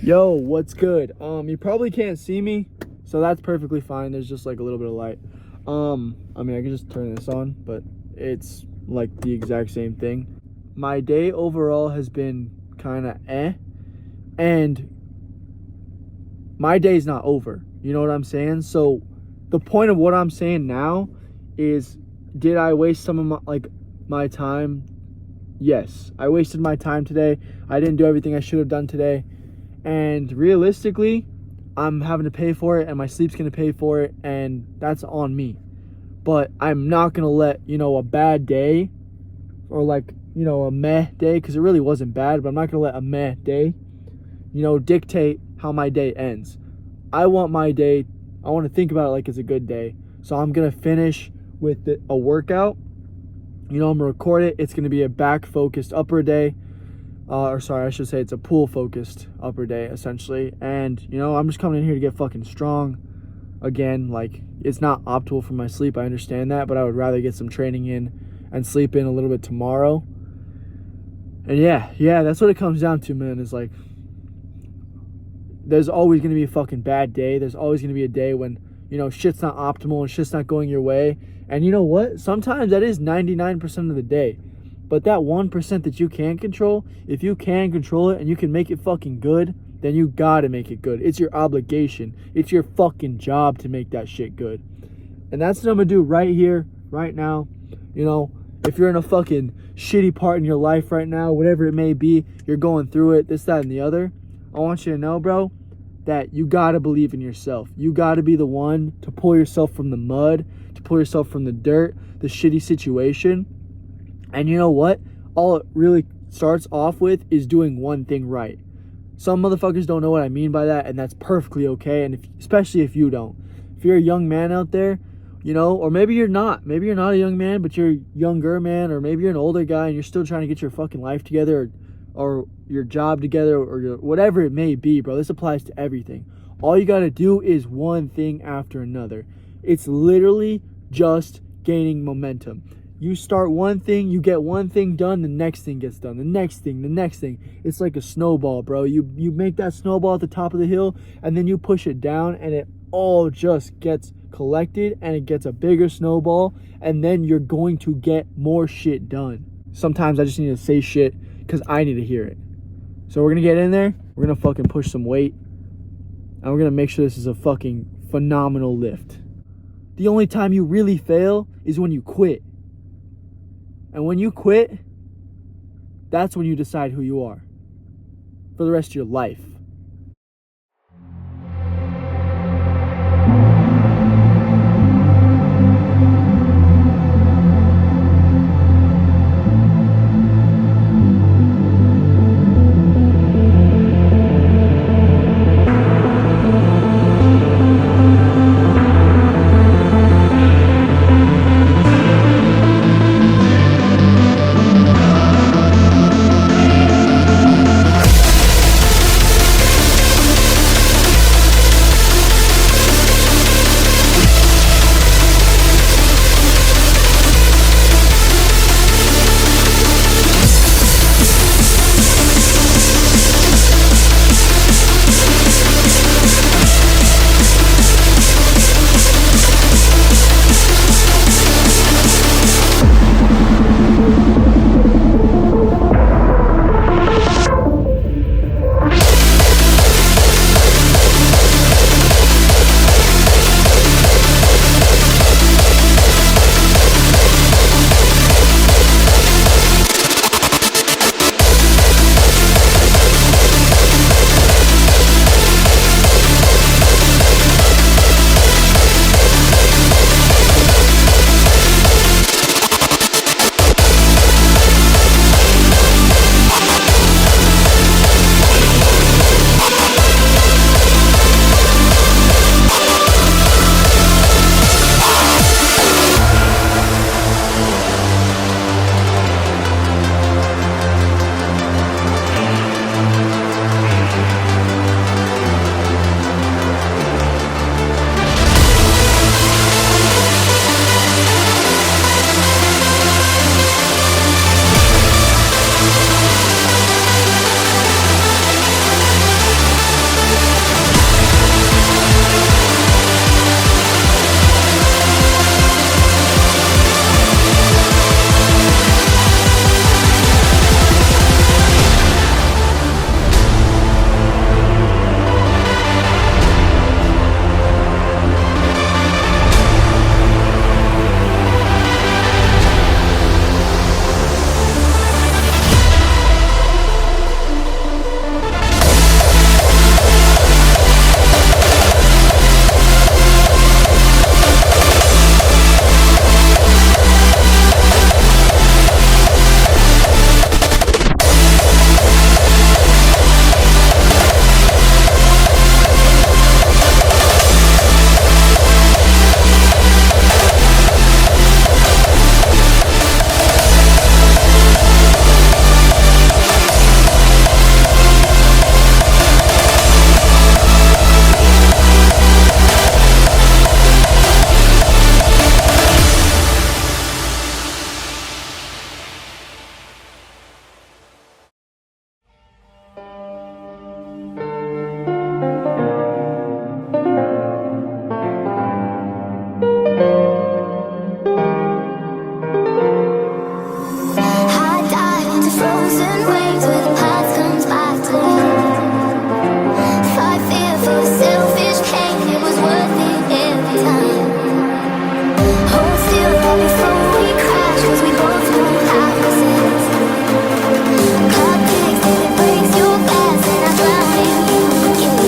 Yo, what's good? You probably can't see me, so that's perfectly fine. There's just like a little bit of light. I mean, I can just turn this on, but it's like the exact same thing. My day overall has been kind of and my day's not over. You know what I'm saying? So the point of what I'm saying now is, did I waste some of my time? Yes, I wasted my time today. I didn't do everything I should have done today. And realistically, I'm having to pay for it, and my sleep's going to pay for it, and that's on me. But I'm not going to let, a bad day or a meh day, because it really wasn't bad, but I'm not going to let a meh day, dictate how my day ends. I want to think about it like it's a good day. So I'm going to finish with a workout. I'm going to record it. It's going to be a back-focused upper day. I should say it's a pool-focused upper day, essentially. And, I'm just coming in here to get fucking strong. Again, it's not optimal for my sleep. I understand that, but I would rather get some training in and sleep in a little bit tomorrow. And yeah, that's what it comes down to, man, is there's always going to be a fucking bad day. There's always going to be a day when, shit's not optimal and shit's not going your way. And you know what? Sometimes that is 99% of the day. But that 1% that you can control, if you can control it and you can make it fucking good, then you gotta make it good. It's your obligation. It's your fucking job to make that shit good. And that's what I'm gonna do right here, right now. If you're in a fucking shitty part in your life right now, whatever it may be, you're going through it, this, that, and the other, I want you to know, bro, that you gotta believe in yourself. You gotta be the one to pull yourself from the mud, to pull yourself from the dirt, the shitty situation. And you know what? All it really starts off with is doing one thing right. Some motherfuckers don't know what I mean by that, and that's perfectly okay. And especially if you don't. If you're a young man out there, or maybe you're not. Maybe you're not a young man, but you're a younger man, or maybe you're an older guy and you're still trying to get your fucking life together or your job together or whatever it may be, bro. This applies to everything. All you got to do is one thing after another. It's literally just gaining momentum. You start one thing, you get one thing done, the next thing gets done, the next thing. It's like a snowball, bro. You make that snowball at the top of the hill, and then you push it down, and it all just gets collected, and it gets a bigger snowball, and then you're going to get more shit done. Sometimes I just need to say shit because I need to hear it. So we're going to get in there, we're going to fucking push some weight, and we're going to make sure this is a fucking phenomenal lift. The only time you really fail is when you quit. And when you quit, that's when you decide who you are for the rest of your life. 'cause we both know how this ends. A cup takes till it breaks your glass, and I drown in you again.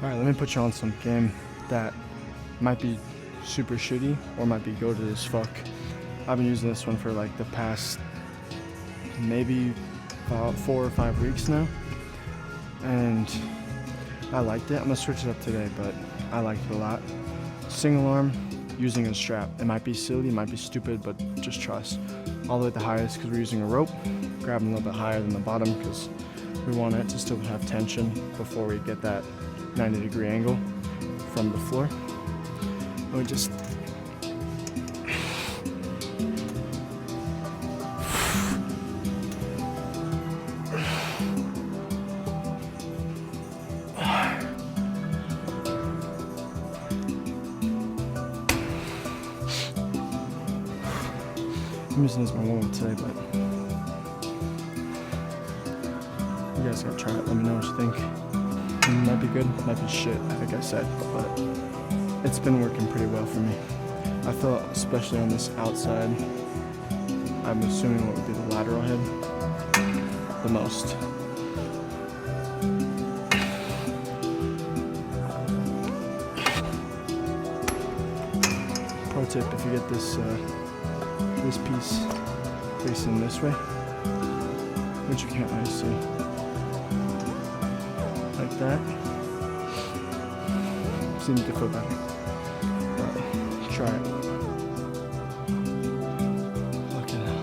Alright, let me put you on some game that might be super shitty or might be goated as fuck. I've been using this one for like the past maybe about 4 or 5 weeks now, and I liked it. I'm gonna switch it up today, but I liked it a lot. Single arm using a strap. It might be silly, it might be stupid, but just trust. All the way at the highest because we're using a rope. Grabbing a little bit higher than the bottom because we want it to still have tension before we get that 90-degree angle from the floor. And we just I'm using this as my moment today, but you guys gotta try it. Let me know what you think. It might be good, might be shit, like I said, but it's been working pretty well for me. I feel, especially on this outside, I'm assuming what would be the lateral head, the most. Pro tip: if you get this this piece facing this way, which you can't really see, like that, seems to feel better. But try it. Look at that.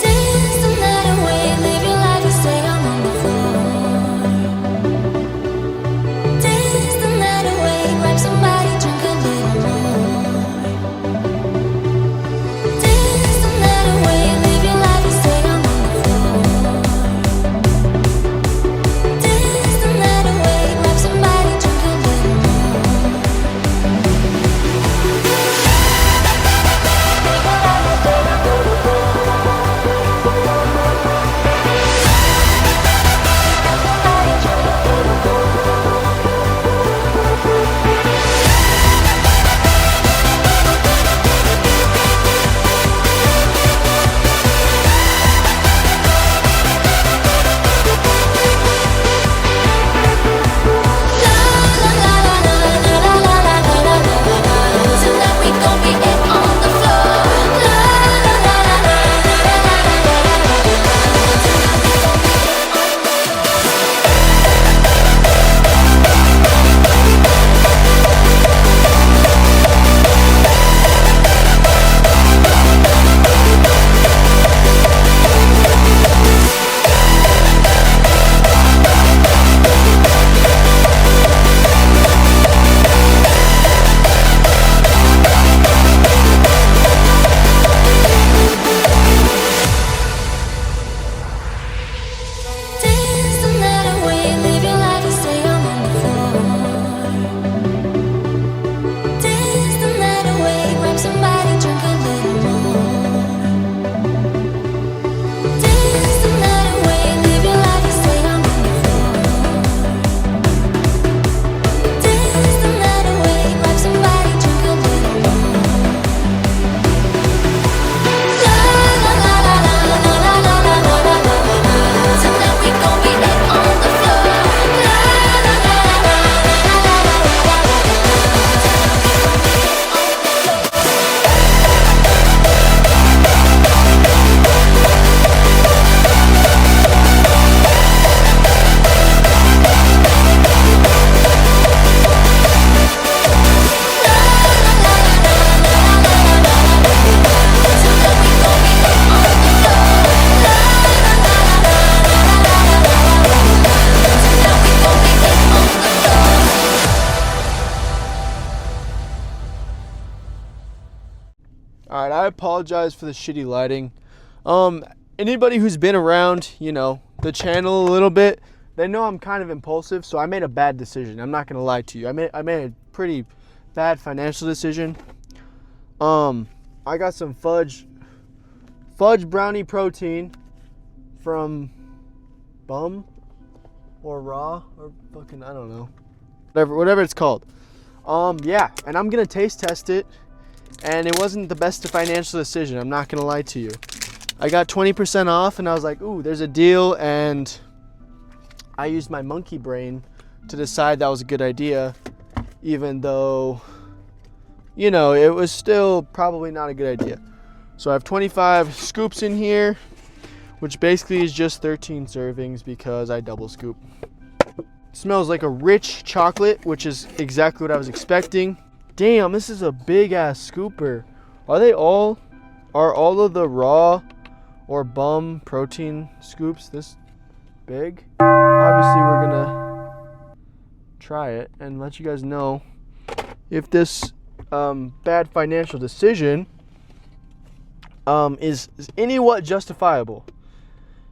Dance the night away. apologize for the shitty lighting. Anybody who's been around, you know, the channel a little bit, they know I'm kind of impulsive, so I made a bad decision. I'm not gonna lie to you. I made a pretty bad financial decision. I got some fudge brownie protein from Bum or Raw or fucking, I don't know. Whatever it's called. Yeah, and I'm gonna taste test it, and it wasn't the best financial decision. I'm not gonna lie to you. I got 20% off, and I was like, ooh, there's a deal, and I used my monkey brain to decide that was a good idea, even though, you know, it was still probably not a good idea. So I have 25 scoops in here, which basically is just 13 servings because I double scoop. It smells like a rich chocolate, which is exactly what I was expecting. Damn, this is a big ass scooper. Are all of the Raw or Bum protein scoops this big? Obviously we're gonna try it and let you guys know if this bad financial decision is anywhat justifiable,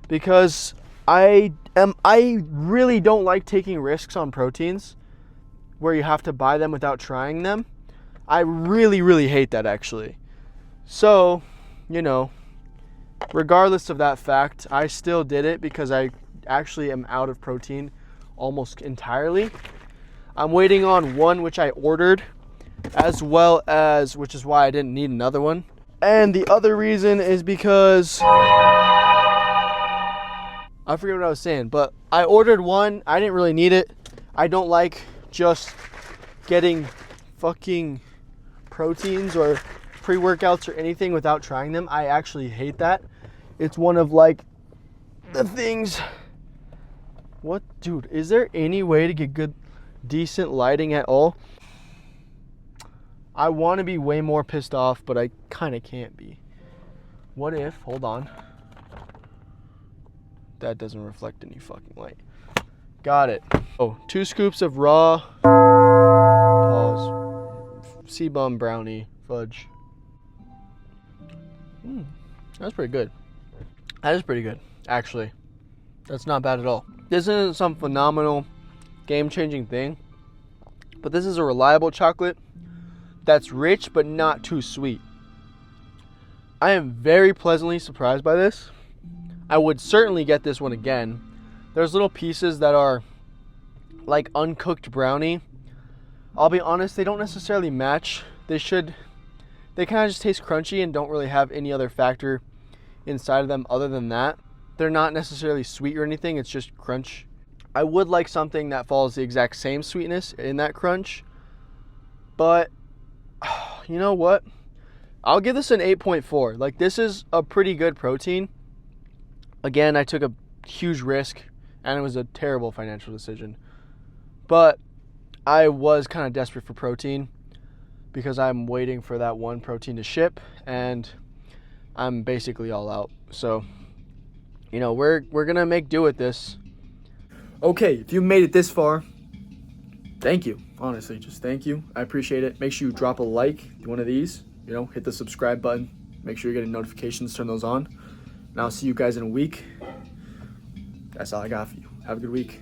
because I really don't like taking risks on proteins where you have to buy them without trying them. I really hate that, actually. So, you know, regardless of that fact, I still did it because I actually am out of protein almost entirely. I'm waiting on one which I ordered, as well as, which is why I didn't need another one. And the other reason is because I forget what I was saying, but I ordered one. I didn't really need it. I don't like just getting fucking proteins or pre-workouts or anything without trying them. I actually hate that. It's one of like the things. What, dude, is there any way to get good, decent lighting at all? I want to be way more pissed off, but I kind of can't be. What if, hold on. That doesn't reflect any fucking light. Got it. Oh, 2 scoops of raw Sea-Bum brownie fudge. That's pretty good. That is pretty good, actually. That's not bad at all. This isn't some phenomenal, game-changing thing, but this is a reliable chocolate that's rich but not too sweet. I am very pleasantly surprised by this. I would certainly get this one again. There's little pieces that are like uncooked brownie. I'll be honest, they don't necessarily match. They kind of just taste crunchy and don't really have any other factor inside of them other than that. They're not necessarily sweet or anything, it's just crunch. I would like something that follows the exact same sweetness in that crunch, but you know what? I'll give this an 8.4. Like, this is a pretty good protein. Again, I took a huge risk and it was a terrible financial decision, but I was kind of desperate for protein because I'm waiting for that one protein to ship and I'm basically all out. So, you know, we're gonna make do with this. Okay, if you made it this far, thank you. Honestly, just thank you. I appreciate it. Make sure you drop a like, one of these, you know, hit the subscribe button. Make sure you're getting notifications, turn those on. And I'll see you guys in a week. That's all I got for you. Have a good week.